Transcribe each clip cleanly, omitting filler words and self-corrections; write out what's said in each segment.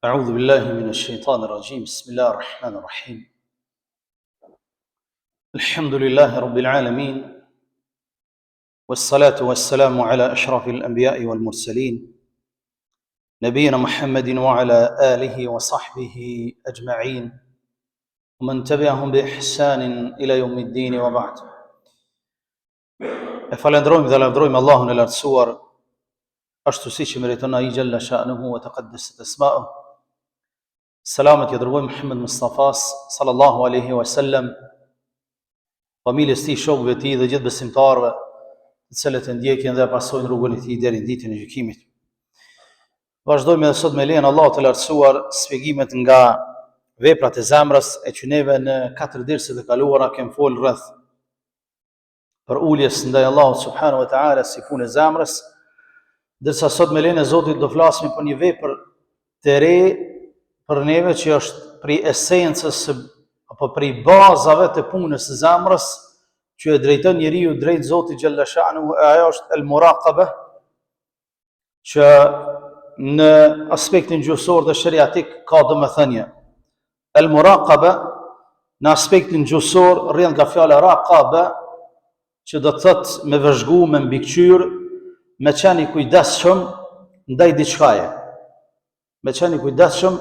أعوذ بالله من الشيطان الرجيم بسم الله الرحمن الرحيم الحمد لله رب العالمين والصلاة والسلام على أشرف الأنبياء والمرسلين نبينا محمد وعلى آله وصحبه أجمعين ومن تبعهم بإحسان إلى يوم الدين وبعد فالندروم ذا الندروم الله الأرسور أشتو سيش مريتنا يجل شأنه وتقدست أسماؤه Selamet i dërgojmë Muhammed Mustafas sallallahu alaihi wasallam, familjes tij, shokëve të tij dhe gjithë besimtarëve, të cilët e ndjekin dhe pasojnë rrugën e tij deri në ditën e gjykimit. Vazhdojmë edhe sot me lejen e Allahut të lartësuar shpjegimet nga veprat e zemrës, e që neve në 4 derset e kaluara kemi folur rreth për uljes ndaj Allahut subhanahu wa taala si punë e zemrës, ndërsa sot me lejen e Zotit do flasim për një vepër të re për neve që është prej esencës apo prej bazave të punës së zemrës që e drejton njeriu drejt Zotit xhalla sha'nuhu, ajo është el-muraqaba, që në aspektin gjuhësor dhe shariatik ka domethënie. El-muraqaba në aspektin gjuhësor rrjedh nga fjala raqaba, që do të thotë me vëzhgu, me mbikëqyr, me qenë i kujdesshëm ndaj diçkaje. Me qenë i kujdesshëm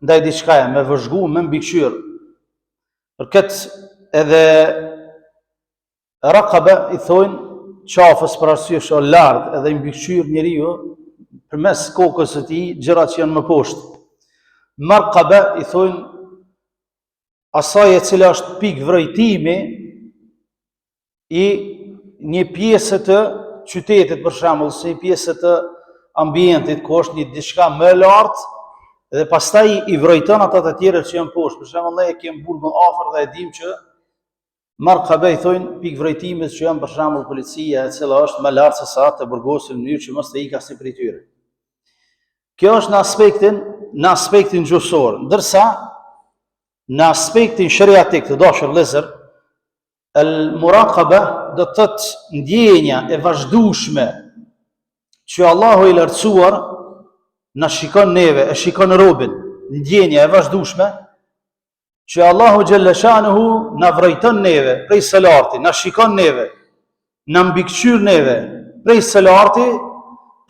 ndaj diçkaje, me vëzhgu, me mbikëqyr. Për këtë edhe raqaba i thojnë qafës për arsye se është lart edhe i mbikëqyr njeriu përmes kokës së tij gjërat që janë më poshtë. Marqaba i thojnë asaj e cila është pikë vrojtimi i një pjesë të qytetit, për shembull, si një pjesë të ambientit ku është një diçka më lart, dhe pastaj i vrojton ata të tjerë që janë poshtë. Për shembull, ne kemi burgun afër dhe e dim që marqaba i thojnë pikë vrojtimit që janë për shembull policia, e cila është më lart se sa të burgosin në mënyrë që mos të ikas si prej tyre. Kjo është në aspektin gjuhësor, ndërsa në aspektin shariatik të dashur vëllezër, el-muraqaba do të thotë ndjenja e vazhdueshme që Allahu i lartësuar na shikon neve, e shikon robin, ndjenja e vazhdueshme që Allahu xhalla shanuhu na vrojton neve prej selarti, na shikon neve, na mbikëqyr neve prej selarti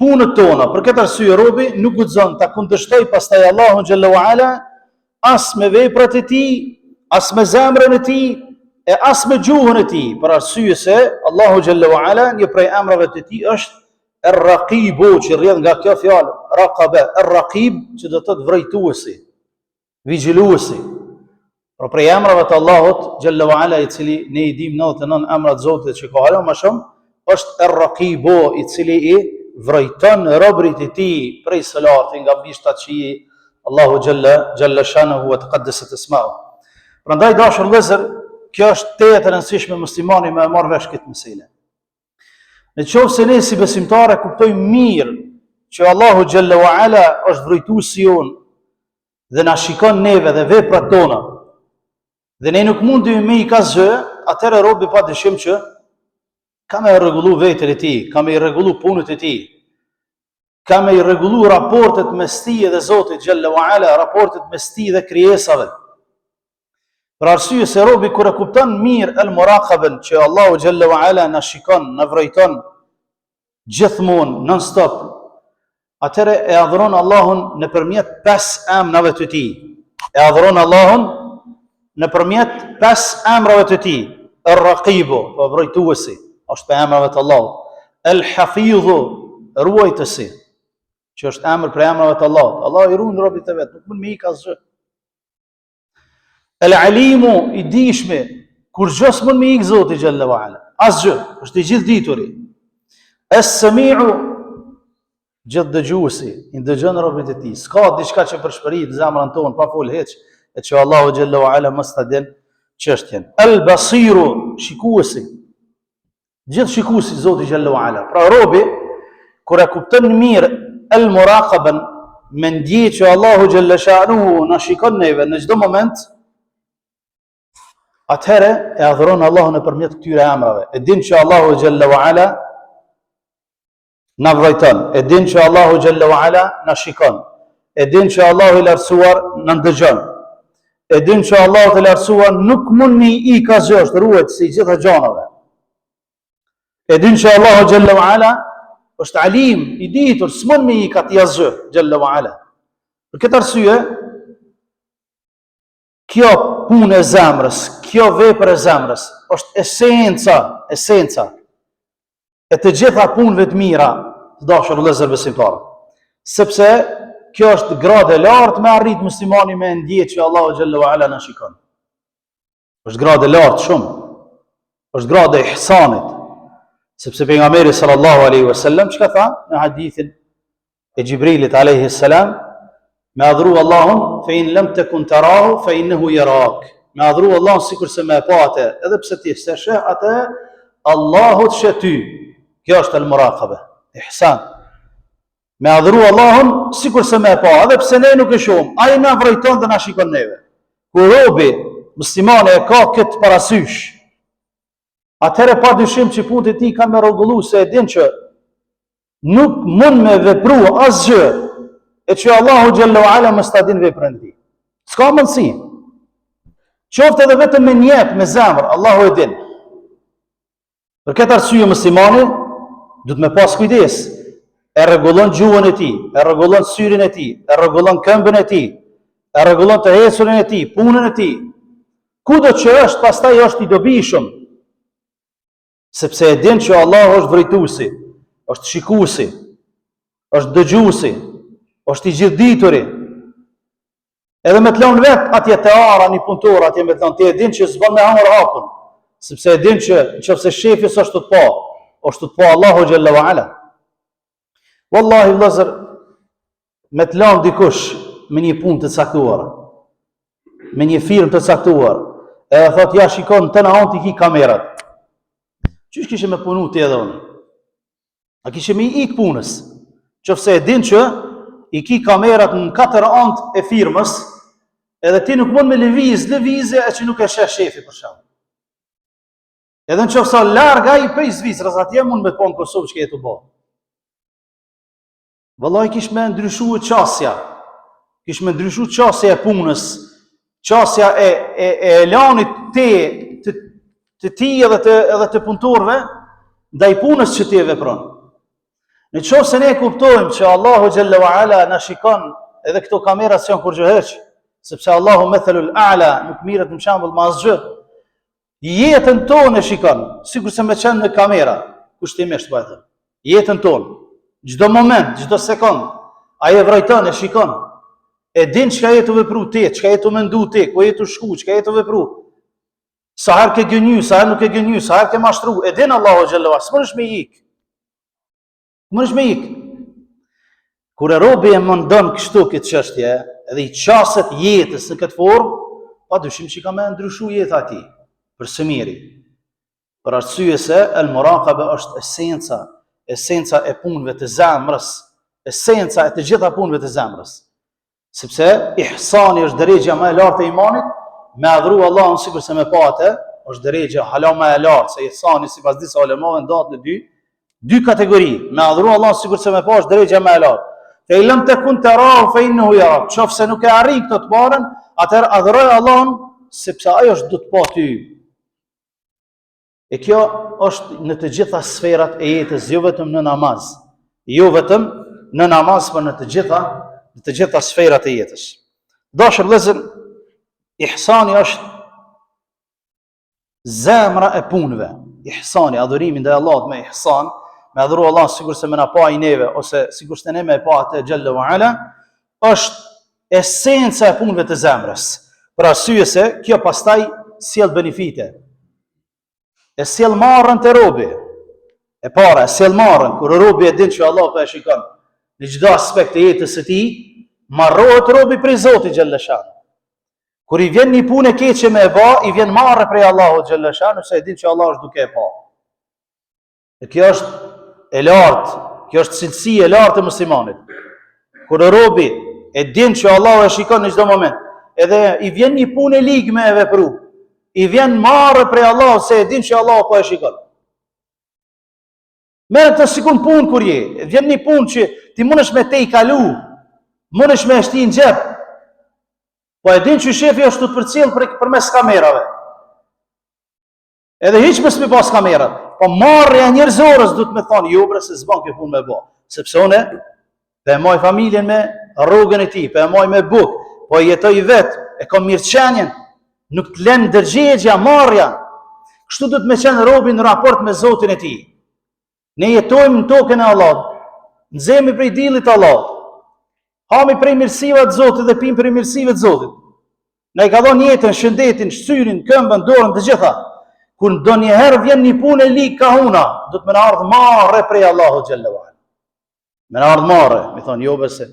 punët tona. Për këtë arsye robi nuk guxon ta kundërshtoj pastaj Allahun xhalla uala as me veprat e tij, as me zemrën e tij, e as me gjuhën e tij, për arsye se Allahu xhalla uala një prej emrave të tij është Er-Raqibu, që rrjedh nga kjo fjalë, raqaba, Er-Raqib, që do të thotë vrojtuesi, vigjiluesi. Por prej emrave të Allahut xhalla wa ala, i cili ne i dim 99 emrat Zotit që ka hala më shumë, është Er-Raqibu, i cili i vrojton robërit e tij prej selati nga bishtat që i Allahu xhalla shanuhu wa taqaddasat asma'u. Prandaj dashur vëllezër, kjo është teje e rëndësishme muslimani me marrë vesh këtë meselë. Në qoftë se ne si besimtarë kuptojmë mirë që Allahu xhalla wa ala është vrojtuesi jon dhe na shikon neve dhe veprat tona, dhe ne nuk mundemi me i asgjë, atëherë robi padyshim që ka me rregullu veten e tij, ka me rregullu punët e tij, ka me rregullu raportet mes tij dhe Zotit xhalla wa ala, raportet mes tij dhe krijesave. Për arsye se robi kur e kupton mirë el-muraqabën që Allahu xhalla wa ala na shikon, na vrojton gjithmonë non stop, atëherë e adhuron Allahun nëpërmjet 5 emrave të tij. E adhuron Allahun nëpërmjet 5 emrave të tij. Er-Raqibu, vrojtuesi, është për emrave të Allahut. El-Hafidhu, ruajtësi, që është emër për emrave të Allahut. Allahu i ruan robët e vet, nuk mund me ik asgjë. El-Alimu, i dishme, kur gjë s'mund me ik Zoti xhalla wa ala, asgjë, është i gjithë dituri. Es-Sami'u, gjithë dëgjuesi, i dëgjon robët e tij. S'ka diçka që përshpërit zemrën tonë pa fol hiç, e që Allahu xhalla wa ala mos ta den çështjen. El-Basiru, shikuesi, gjithë shikuesi Zoti xhalla wa ala. Pra robi kur e kupton mirë el-muraqabën, me ndje që Allahu xhalla shanuhu na shikon neve në çdo moment, atëherë e adhuron Allahun nëpërmjet këtyre emrave. E din që Allahu xhalla wa ala na vrojton, e din që Allahu xhalla wa ala na shikon, e din që Allahu i lartësuar në ndëgjon, e din që Allahu i lartësuar nuk mund një i ka gjë, është ruajt si gjitha gjanave, e din që Allahu Gjelle wa Ala është alim, i ditur, s'mon me i ka t'i asgjë, Gjelle wa Ala. Për këtë arsye, kjo punë e zemrës, kjo vepër e zemrës, është esenca e të gjitha punëve të mira, të dashur vëllezër besimtarë. Sepse kjo është gradë e lartë me arrit muslimani me ndjetë që Allahu Gjelle wa Ala në shikon. Është gradë e lartë shumë, është gradë e ihsanit. Sepse pejgamberi sallallahu alaihi wasallam çka tha në hadithin e Gjibrilit alayhi salam, me adhuru Allahun fe in lam takun tarahu fe innehu yarak. Me adhuru Allahun sikur se me pa atë, edhe pse ti s'e sheh atë, Allahu të sheh ty. Kjo është al-muraqaba, ihsan. Me adhuru Allahun sikur se me pa, edhe pse ne nuk e shohim, ai na vrojton dhe na shikon neve. Kur robi muslimane e ka këtë parasysh, atëherë pa dyshim që punët e tij kanë me rregullu, se e din që nuk mund me vepru asgjë e që Allahu Gjelle wa Ala mos ta din veprën e tij. S'ka mundësi. Qoftë edhe vetëm me niyet, me zemër, Allahu e din. Për këtë arsye muslimani duhet me pas kujdes. E rregullon gjuhën e tij, e rregullon syrin e tij, e rregullon këmbën e tij, e rregullon të ecurin e tij, punën e tij. Kudo që është, pastaj është i dobishëm. Sepse e din që Allahu është vrejtuesi, është shikuesi, është dëgjuesi, është i gjithdituri. Edhe me të lënë vetë atje te ara një punëtor, atje me të lënë, ti e din që s'bën me hamur hapun, sepse e din që nëse shefi s'është të pa, është të pa Allahu Gjelle wa Ala. Wallahi vëllazër, me të lënë dikush me një punë të caktuar, me një firmë të caktuar, edhe thot ja shikon të na on ti ki kamerat. Qysh kishe me punu ti edhe unë? A kishe me ik punës? Qofse e din që i ki kamerat në 4 anë e firmës, edhe ti nuk mund me lëvizje e që nuk e sheh shefi për shkak. Edhe në qofse larg ai prej Zvicrës, atje mund me të po në Kosovë që jetu bo. Vëllai kish me ndryshu qasja. Kish me ndryshu qasja e punës, qasja e elanit të ti edhe të punëtorëve, ndaj punës që ti e vepron. Në qoftë se ne kuptojmë që Allahu Gjelle wa Ala na shikon, edhe këto kamera s'janë kur gjë hiç, sepse Allahu methelul a'la nuk mirët në shembull me asgjë. Jetën tonë e shikon, sikur se me qenë në kamera, kushtimisht po e them. Jetën tonë, çdo moment, çdo sekond, ai e vrojton, e shikon. E din çka je të vepru ti, çka je të mendu ti, ku je të shku, çka je të vepru. Sa herë ke gënjy, sa herë nuk ke gënjy, sa herë ke mashtru, e din Allahu Gjelle wa Ala, s'mënesh me ik. S'mënesh me ik. Kur e robi e mundon kështu këtë çështje, edhe i qaset jetës në këtë formë, padyshim që ka me ndryshu jeta e tij për së miri. Për arsye se al-muraqaba është esenca e punëve të zemrës, esenca e të gjitha punëve të zemrës. Sepse ihsani është drejja më e lartë e imanit, me adhuru Allahun sikur se me pa atë, është drejja hala më e lartë, se ihsani sipas disa ulemave ndahet në dy kategori. Me adhuru Allahun sikur se me pa është drejja më e lartë. Fe i lëm të kun të rahu, fe innehu yarak. Qofse nuk e arrin këtë të parën, atëherë adhuroj Allahun, sepse ajo është du të pa ty. E kjo është në të gjitha sferat e jetës, jo vetëm në namaz. Jo vetëm në namaz, por në të gjitha sferat e jetës. Dashur vëllezër, ihsani është zemra e punëve. Ihsani, adhurimi ndaj Allahut me ihsan, me adhuru Allah sikur se me na pa i neve, ose sikur se ne me pa atë Gjelle wa Ala, është esenca e punëve të zemrës. Për arsye se kjo pastaj sjell benefite. E sjell marrën të robi. E para, e sjell marrën, kur robi e din që Allah po e shikon në çdo aspekt të jetës së tij, marrohet robi prej Zotit Gjelle Shan. Kur i vjen një punë e keqe me e bë, i vjen marrë prej Allahut Gjelle Shan, se e din që Allah është duke e pa. E kjo është e lartë, kjo është cilësi e lartë e muslimanit. Kur robi e din që Allah e shikon në çdo moment, edhe i vjen një punë e ligë me e vepru, i vjen marrë prej Allah, se e din që Allah po e shikon. Merë të sikun punë kur je, vjen një punë që ti mundesh me te i kalu, Mundesh me shti në xhep. Po e din që shefi është të përcjell përmes kamerave. Edhe hiç mos me pas kamerat. Po marrja njerëzorës duhet me thonë, jo bre se s'ban kjo punë me bë. Sepse unë pe moj familjen me rrugën e tij, pe moj me buk, po jetoj vet, e kam mirëqenjen, nuk të lën dërgjegja, marrja. Kështu duhet me qenë robi në raport me Zotin e tij. Ne jetojmë në tokën e Allahut, nxehemi prej dillit të Allahut. Hami prej mirësive të Zotit dhe pim prej mirësive të Zotit. Na i ka dhënë jetën, shëndetin, syrin, këmbën, dorën, të gjitha. Kur ndonjëherë vjen një punë e lig ka huna, do të më ardh marrë prej Allahut xhallahu ala. Më ardh marrë, më thon jo besë.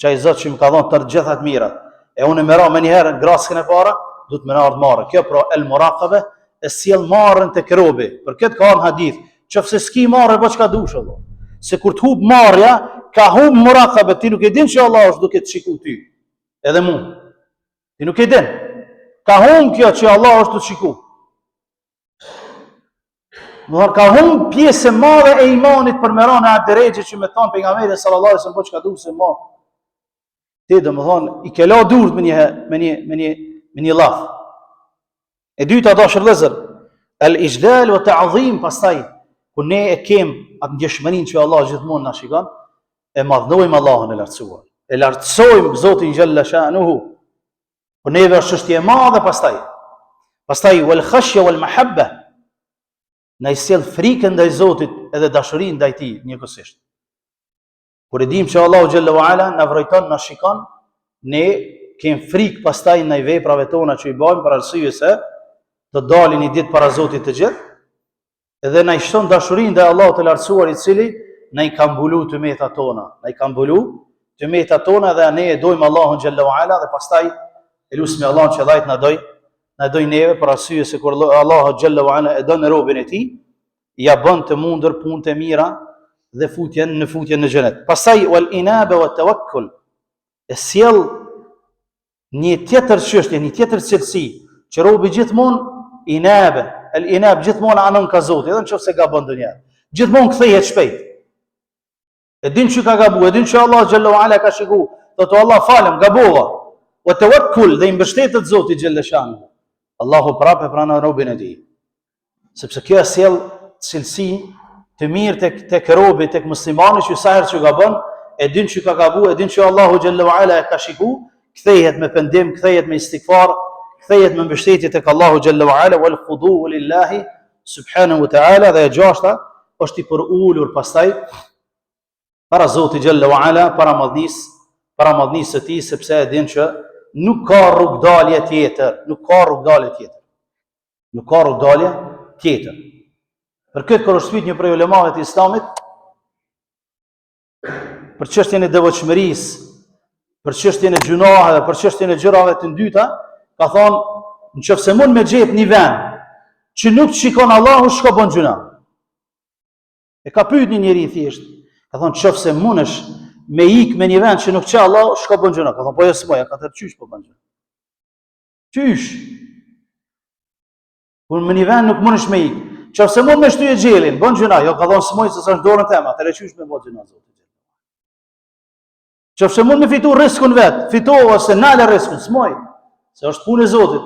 Çaj Zot që më ka dhënë të gjitha të mirat. E unë më ra më një herë graskën e para, do të më ardh marrë. Kjo pra el muraqabe e sjell marrën tek robi. Për këtë ka një hadith, nëse s'ki marrë, po çka dush Allah. Se kur të hub marrja, ka hub muraqabe, ti nuk e din që Allah është duke të shikuar ty. Edhe mu. Ti nuk e din. Ka hum kjo që Allah është të shikuar. Nëherë ka hum pjesë e madhe e imanit për me rane atë drejgje që me thonë pejgamberi sallallahu alaihi wasallam po çka du se ma. Ti do më thonë i ke la durt me një laf. E dyta dashur vëllezër, el ijdal wa ta'zim, pastaj kur ne e kem atë ndjeshmërinë që Allah gjithmonë na shikon, e madhnojmë Allahun e lartësuar. E lartësojmë Zotin xhalla shanuhu. Po neve është çështje e madhe pastaj wal khashya wal mahabba. Na i sjell frikën ndaj Zotit edhe dashurinë ndaj tij njëkohësisht. Kur e dim që Allahu xhallahu ala na vrojton, na shikon, ne kem frikë pastaj ndaj veprave tona që i bëjmë për arsye se të dalin një ditë para Zotit të gjithë, edhe na i shton dashurinë ndaj Allahut të lartësuar i cili na i ka mbulu tëmetat tona, dhe ne e dojmë Allahun xhallahu ala dhe pastaj e lutem Allahun që dhajt na doj neve për arsye se kur Allahu xhallahu ala e don robën e tij, ja bën të mundur punët e mira dhe futjen në xhenet. Pastaj wal inaba wa tawakkul. E sjell një tjetër çështje, një tjetër cilësi që robi gjithmonë el inab gjithmonë anon ka Zoti, edhe nëse gabon ndonjëherë. Gjithmonë kthehet shpejt. E din që ka gabu, e din që Allah xhallahu ala ka shikuar, thotë Allah falem, gabova. Wa tawakkul, dhe i mbështetet Zoti xhallahu shanu. Allahu prapë pranon robën e tij. Sepse kjo sjell cilësi të mirë tek robi, tek muslimani që sa herë që gabon, e din që ka gabu, e din që Allahu xhallahu ala e ka shikuar, kthehet me pendim, kthehet me istighfar, kthehet me mbështetje tek Allahu xhallahu ala wal khudu lillahi subhanahu wa ta'ala, dhe e gjashta është i përulur pastaj para Zotit xhallahu ala, para madhnisë së tij, sepse e din që nuk ka rrugdalje tjetër. Për këtë kur është pyet një prej ulemave të Islamit për çështjen e devotshmërisë, për çështjen e gjunaheve, për çështjen e gjërave të dyta, ka thonë, nëse mund me gjet një vend që nuk shikon Allahu, shko bën gjuna. E ka pyet një njeri thjesht, ka thonë, nëse mundesh me ik me një vend që nuk ka Allahu, shko bën gjuna. Ka thonë, po jo s'moja, ka thënë çysh po bën gjuna. Çysh? Kur me një vend nuk mundesh me ik. Nëse mund me shtyje xhelin, bën gjuna. Jo, ka thonë s'moj se s'është dorën tema, atëherë çysh me bën gjuna Zoti. Nëse mund me fitu riskun vet, fito ose nale riskun, s'moj, se është punë e Zotit.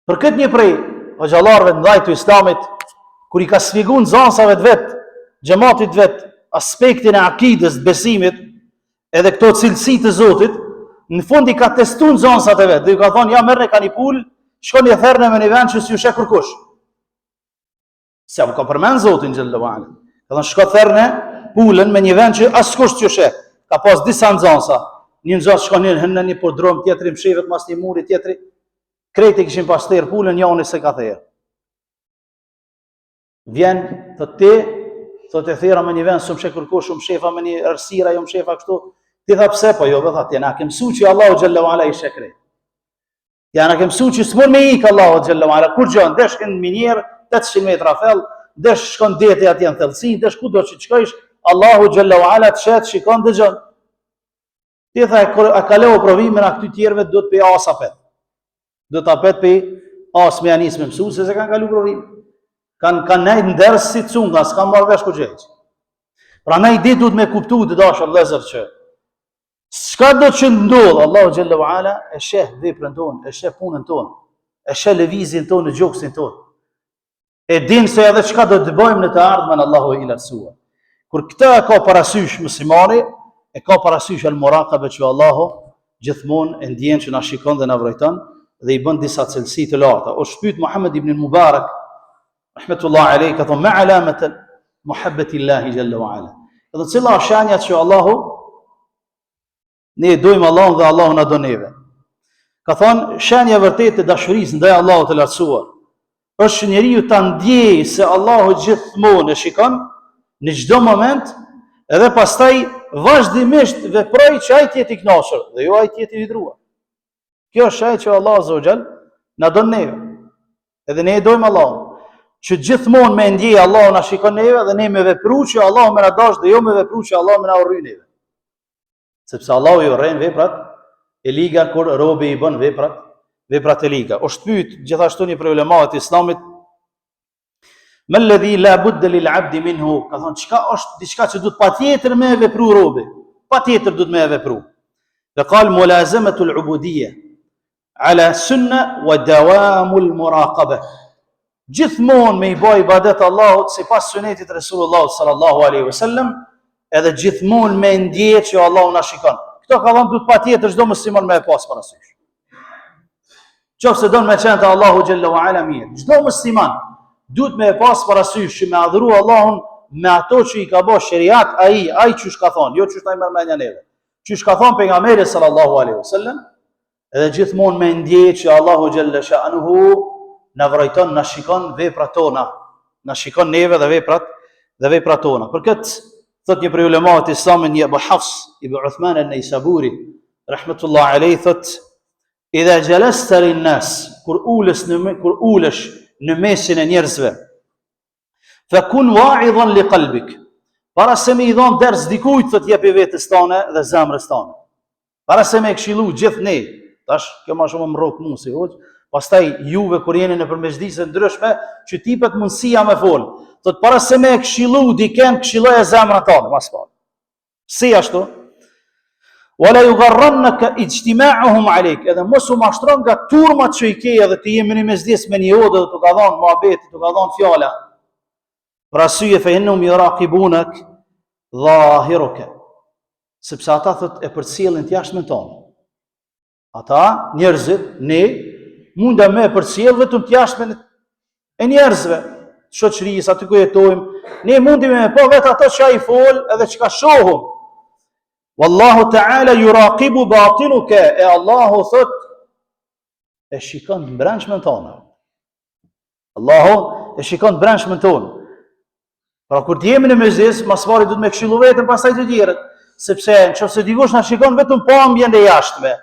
Për këtë një prej xhallarëve të ndaj të Islamit, kur i ka sfiguar nxënësave të vet, xhamatit vet, aspektin e akidës, besimit, edhe këto cilësi të Zotit, në fund i ka testuar nxënësat e vet, dhe i ka thonë, ja merrni ka një pul, shkoni e therrni me një vend që s'ju sheh kurkush. Se u ka përmend Zotin xhallahu ala. Ka thonë, shko therrni pulën me një vend që askush t'ju sheh. Ka pas disa nxënësa. Një nxënës shkon në një podrom, tjetri mshivet mas një muri, tjetri krejt e kishin pas therr pulën, jani se ka therr. Vjen thotë thera me një vend s'u sheh kurkush, u shefa me një errësira, jo shefa kështu. Ti tha pse po jo, tha ti na ke mësuar që Allahu xhallahu ala i sheh krejt. Ja na ke mësuar që s'mund me ik Allahu xhallahu ala kur gjën, desh në minier 800 metra fell, desh shkon deti atje në thellësi, desh kudo që shkosh, Allahu xhallahu ala të shet, shikon dëgjon. Ti tha a kaleu provimin a këty tjerëve do të pe asa pet. Do ta pet pe as me anis me mësues se kanë kalu provim. Kanë nejt nders si cunga, s'kan marrë vesh ku gjej. Prandaj ditë duhet me kuptuar të dashur vëllezër që Çka do që ndodh, Allahu xhalla wa ala e sheh veprën tonë, e sheh punën tonë, e sheh lëvizjen tonë në gjoksin tonë. E din se edhe çka do të bëjmë në të ardhmen, Allahu i lartësuar. Kur këtë e ka parasysh muslimani, e ka parasysh al-muraqaba që Allahu gjithmonë e ndjen që na shikon dhe na vrojton dhe i bën disa cilësi të larta. O shpyt Muhammed ibn Mubarak, rahmetullah alayhi, ka thonë me alamat muhabbetillahi jalla wa ala. Edhe cila është shenja që Allahu ne dojmë Allahun dhe Allahu na do neve. Ka thonë shenja vërtet e dashurisë ndaj Allahut të lartësuar është njeriu ta ndjejë se Allahu gjithmonë e shikon në çdo moment, edhe pastaj vazhdimisht veproj që ai të jetë i kënaqur dhe jo ai të jetë i hidruar. Kjo është ajo që Allahu azza wa jall na don neve. Edhe ne e dojmë Allahun që gjithmonë me ndjej Allahu na shikon neve dhe ne me vepru që Allahu më na dash dhe jo me vepru që Allahu më na urryn neve. Sepse Allahu i urren veprat e liga kur robi i bën veprat e liga. Është pyet gjithashtu një prej ulemave të Islamit, "Ma alladhi la budda lil 'abdi minhu", ka thonë çka është diçka që duhet patjetër me vepru robi, patjetër duhet me vepru. Dhe qal mulazamatu al-'ubudiyya ala sunna wa dawamu al-muraqaba. Gjithmonë me i bë ibadet Allahut sipas sunetit të Resulullah sallallahu alaihi wasallam, edhe gjithmonë me ndjehet që Allahu na shikon. Këto ka thonë duhet patjetër çdo musliman me e pas parasysh. Qofse don me qenë të Allahu xhalla wa ala mirë, çdo musliman duhet me e pas parasysh që me adhuru Allahun me ato që i ka bërë sheriat ai çush ka thonë, jo çush ai merr mendja neve. Çush ka thonë pejgamberi sallallahu alaihi wasallam, edhe gjithmonë me ndjehet që Allahu xhalla sha'nuhu na vrojton, na shikon veprat tona, na shikon neve dhe veprat tona. Për këtë thot një prej ulemave të Islamit, një Abu Hafs ibn Uthman al-Naysaburi rahmetullah alayhi, thot idha jalasta lin-nas, kur ulesh në mesin e njerëzve, fakun wa'idhan li qalbik, para se me i dhon ders dikujt, thot jepi vetes tone dhe zemrës tone. Para se me këshillu gjithë ne, tash kjo më shumë më rrok mua si hoxh, pastaj juve kur jeni në përmeshdisë ndryshme që tipet mundësia me fol. Thot para se me këshillu dikën, këshilloja zemrën tone, mas pa. Si ashtu? Wala yugharrannaka ijtima'uhum alayk, edhe mos u mashtron nga turmat që i ke edhe të jemi në mesdjes me një odë dhe të ka dhënë muhabeti, të ka dhënë fjala. Për arsye fe innahum yuraqibunak dhahiruka. Sepse ata thot e përcjellin të jashtëmen tonë. Ata njerëzit, ne munda me përcjell vetëm të jashtëmen e njerëzve, shoqërisë aty ku jetojmë. Ne mundim me po vetë ato që ai fol edhe çka shohum. Wallahu ta'ala yuraqibu batinuka, e Allahu thot e shikon brendshmën tonë. Allahu e shikon brendshmën tonë. Pra kur të jemi në mëzhes, mas pari duhet me këshillu vetëm, pastaj të tjerët, sepse nëse dikush na shikon vetëm pamjen e jashtme,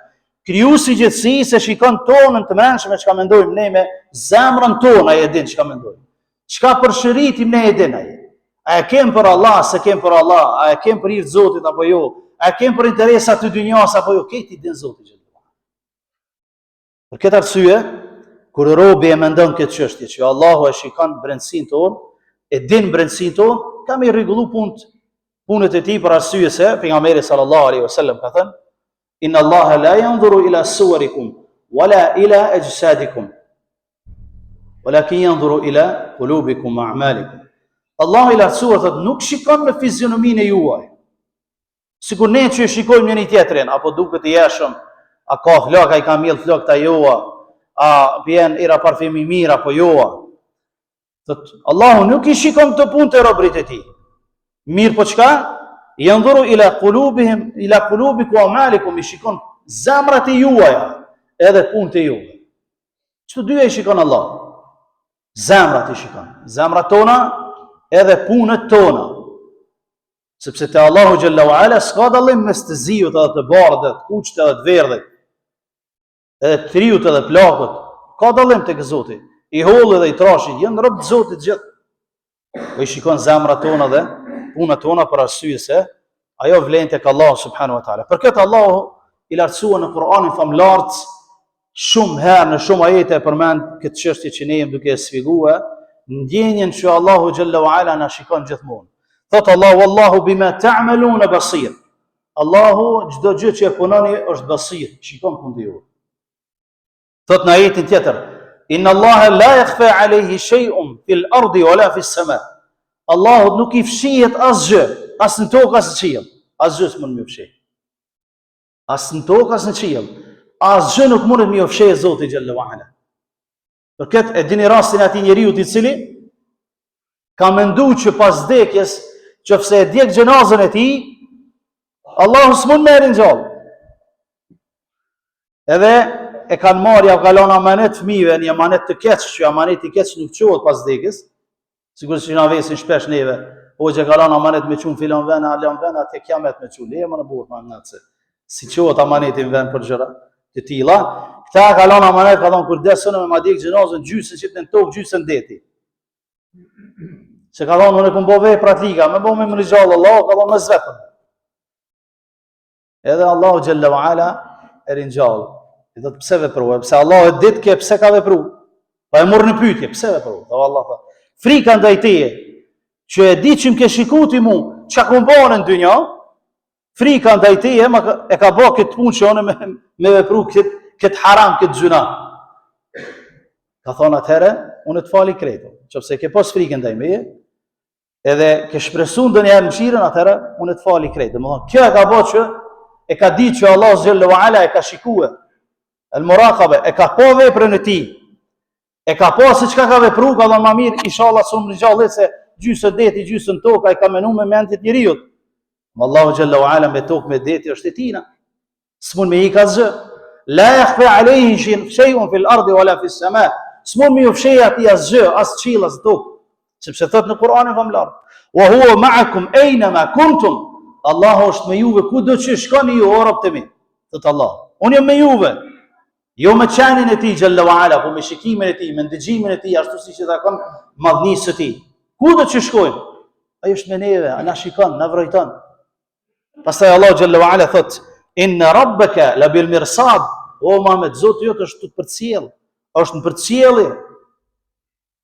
krijuesi i gjithësisë e shikon tonën të brendshme çka mendojmë ne me zemrën tonë, ai e din çka mendojmë. Çka përshëritim ne e din ai. A e kem për Allah, se kem për Allah, a e kem për hir të Zotit apo jo? A kem për interesat të dynjas apo jo? Këti din Zoti xhallahu. Për këtë arsye, kur robi e mendon këtë çështje që Allahu e shikon brendësinë tonë, e din brendësinë tonë, kam i rregullu punët e tij për arsye se pejgamberi sallallahu alaihi wasallam ka thënë: "Inna Allaha la yanzuru ila suwarikum wala ila ajsadikum, walakin yanzuru ila qulubikum wa a'malikum." Allahu i lartësuar thotë nuk shikon në fizionominë e juaj. Sikur ne që shikojmë njëri tjetrin, apo duket i jeshëm, a ka flok, a i ka mjell flok të joa, a bjen ira parfemi mirë, apo joa. Allahu nuk i shikon këtë punë të robrit e ti. Mirë po qka? Yanzuru ila qulubikum wa a'malikum, i shikon zemrat e juaja, edhe punët e juaja. Çto dyja i shikon Allah? Zemrat i shikon. Zemrat tona edhe punët tona. Sepse te Allahu xhalla wa ala s'ka dallim mes të zijut edhe të bardhët, kuqt edhe të verdhët, edhe të triut edhe plakut. Ka dallim tek Zoti. I holli dhe i trashit janë rob të Zotit gjithë. Po i shikon zemrat tona dhe punët tona për arsye se ajo vlen tek Allahu subhanahu wa taala. Për këtë Allahu i lartësuar në Kur'anin famlart shumë herë në shumë ajete e përmend këtë çështje që ne jemi duke e sfiguar, ndjenjen që Allahu xhalla wa ala na shikon gjithmonë. Thot Allah, wallahu bima ta'maluna basir. Allahu çdo gjë që e punoni është basir, shikon punë juaj. Thot në ajetin tjetër, inna Allaha la yakhfa alayhi shay'un fil ardi wala fis sama. Allahu nuk I fshihet asgjë, as në tokë as në qiell. Asgjë s'mund më fshih. As në tokë as në qiell. Asgjë nuk mund më fshih Zoti xhalla wa ala. Për këtë e dini rastin e atij njeriu I cili ka menduar që pas vdekjes, nëse e djeg xhenazën e tij, Allahu s'mund më ringjall. Edhe e kanë marrë, ja kalon amanet fëmijëve, një amanet të keq, që amanet I keq nuk çohet pas vdekjes. Sigurisht që na vesin shpesh neve, o që kalon amanet me çun filan vend, alon vend atë kiamet me çun. Le më në burr më ngacë. Si çohet amaneti në vend për gjëra të tilla. Këta kalon amanet, ka thonë kur desën me ma djeg xhenazën gjysën që në tokë gjysën deti. Se ka thonë unë kum bëve praktika, më bëmë më ringjall Allah, ka thonë më vetëm. Edhe Allahu xhalla wa ala e ringjall. I thot pse veprove? Pse Allahu e ditë ke pse ka vepruar. Pa e morr në pyetje, pse veprove? Po Allah tha, frika ndaj teje, që e di që më ke shikuar ti mua, çka kum bën në dynjë, frika ndaj teje e ka bë këtë punë që unë me vepru këtë haram, këtë gjuna. Ka thonë atëherë, unë të fali kreto. Qofse ke pas frikën ndaj meje, edhe ke shpresuar ndonjëherë mëshirën, atëherë unë të fali kreto. Domethënë, kjo e ka bë që e ka ditë që Allah xhallahu ala e ka shikuar. El-muraqabe e ka po veprën e tij. E ka po se çka ka vepruar, ka dhënë më mirë, inshallah son ringjallë se gjysë deti, gjysën tokë, ai ka menuar me mendjet e njeriu. Allahu xhallahu ala me tokë me deti është e tina. S'mund me ikë asgjë. La yakhfa alayhi shay'un fil ardi wala fis sama. S'mund me ufshej atij asgjë, as qiell as tokë. Sepse thot në Kur'anin famlar, wa huwa ma'akum aynama kuntum. Allahu është me juve kudo që shkoni ju, o rob të mi. Thot Allah, unë jam me juve. Jo me qenin e tij xhalla wa ala, po me shikimin e tij, me ndëgjimin e tij, ashtu siç e takon madhnisë së tij. Kudo që shkojmë, ai është me neve, na shikon, na vrojton. Pastaj Allah xhalla wa ala thot, inna rabbaka la bil mirsad. O Muhammed, Zoti jot është për përcjell, është në përcjellje.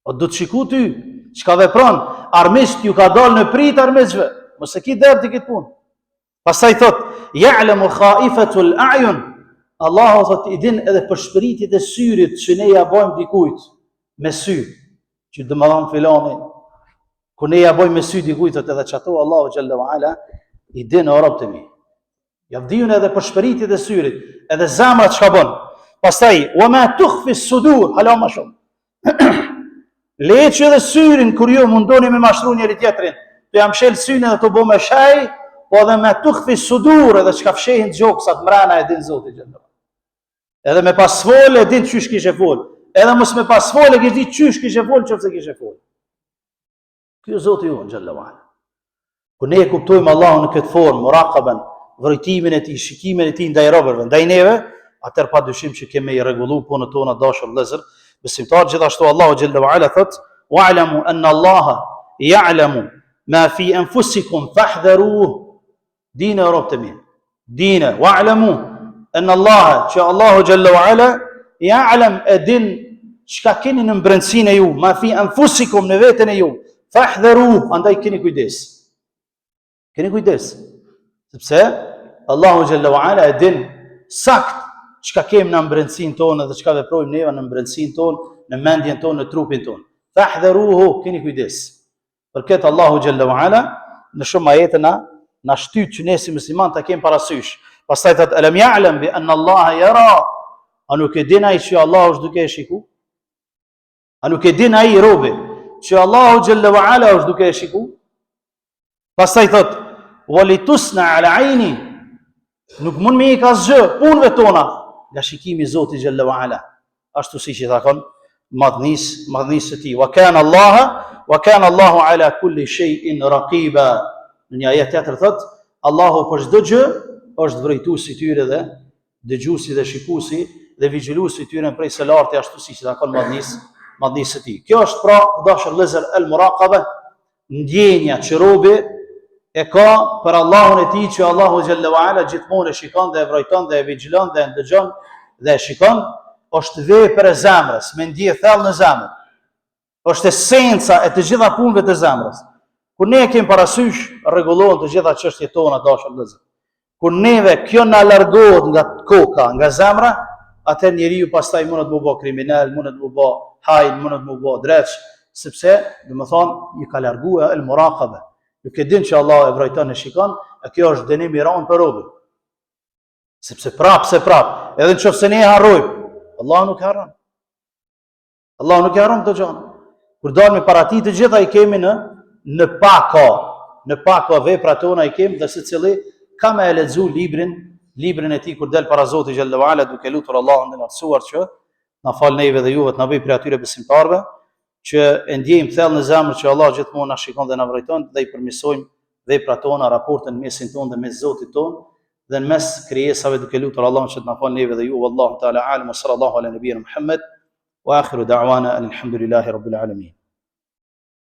O do të shikoj ty, çka vepron, armiqt ju ka dalë në prit armiqve. Mos e ki derdh këtë punë. Pastaj thot, ya'lamu kha'ifatul a'yun. Allahu thot I din edhe për shpëritjet e syrit që ne ja bëjmë dikujt me sy, që do të thonë filani, kur ne ja bëjmë me sy dikujt edhe çato Allahu xhalla wa ala I din o rob të mi. Ja vdiun edhe për shpëritjet e syrit, edhe zemra çka bën. Pastaj wa ma tukhfi as-sudur, hala më shumë. Le që edhe syrin kur ju mundoni me mashtru njëri tjetrin, të jam shel syrin edhe të bo me shaj, po edhe me tukhfi as-sudur, edhe çka fshehin gjoksat mrena e din Zoti xhalla. Edhe me pas fol e din çysh kishe fol. Edhe mos me pas fol e kish di çysh kishe fol, çfarë kishe fol. Ky Zoti ju xhalla wa ala. Kur ne e kuptojmë Allahun në këtë formë, muraqaban, vrojtimin e tij, shikimin e tij ndaj robërve, ndaj neve, atëherë padyshim që kemi i rregulluar punën tona dashur vëllezër, besimtar. Gjithashtu Allahu xhalla wa ala thot: "Wa'lamu anna Allaha ya'lamu ma fi anfusikum fahdharuhu." Dina rob të mirë. Dina wa'lamu anna Allaha, që Allahu xhalla wa ala ya'lam edin çka keni në brendsinë e ju, ma fi anfusikum në veten e ju. Fahdharuhu, andaj keni kujdes. Keni kujdes. Sepse Allahu xhalla wa ala e din sakt çka kemi në brendsinë tonë dhe çka veprojmë neva në brendsinë tonë, në mendjen tonë, në trupin tonë. Fahdharuhu, keni kujdes. Për këtë Allahu xhalla wa ala në shumë ajete na shtyt që ne si musliman ta kemi parasysh. Pastaj thot alam ya'lam bi anna Allah yara. A nuk e din ai që Allahu është duke e shiku? A nuk e din ai robi që Allahu xhalla wa ala është duke e shiku? Pastaj thot walitusna ala aini. Nuk mund me ikë asgjë punëve tona nga shikimi I Zotit xhalla wa ala. Ashtu siç I thakon madhnisë së tij. Wa kana Allahu ala kulli shay'in raqiba. Në një ajet tjetër thot Allahu për çdo gjë është vrejtuesi I tyre dhe dëgjuesi dhe shikuesi dhe vigjiluesi I tyre prej së lartë, ashtu siç I thakon madhnisë së tij. Kjo është pra dashur vëllezër el-muraqaba, ndjenja që robi e ka për Allahun e tij, që Allahu xhalla wa ala gjithmonë e shikon dhe e vrojton dhe e vigjilon dhe e ndëgjon dhe e shikon, është vepër e zemrës, me ndje thellë në zemër. Është esenca e të gjitha punëve të zemrës. Kur ne kemi parasysh, rregullohen të gjitha çështjet tona dashur vëllezër. kur neve kjo na largohet nga koka, nga zemra, atë njeriu pastaj mundet të bëjë kriminal, mundet të bëjë hajn, mundet të bëjë dreç, sepse i ka larguar el muraqaba. Nuk e din që Allah e vrojton e shikon, e kjo është dënim i rënd për robën. Sepse prap, edhe nëse ne harrojmë, Allah nuk harron. Allah nuk harron këto gjëra. Kur dalmi para tij të gjitha i kemi në paka veprat tona i kemi, dhe secili ka me e lexu librin e tij kur del para Zotit xhallahu ala, duke lutur Allahun dhe lartësuar që na fal neve dhe juve, të na bëj prej atyre besimtarëve që e ndjejmë thellë në zemër që Allah gjithmonë na shikon dhe na vërejton, dhe i përmirësojmë veprat tona, raportin mesin tonë dhe mes Zotit tonë dhe në mes krijesave, duke lutur Allahun që të na fal neve dhe juve. Wallahu taala alim, sallallahu ala nabiyina Muhammad wa akhiru da'wana alhamdulillahi rabbil alamin.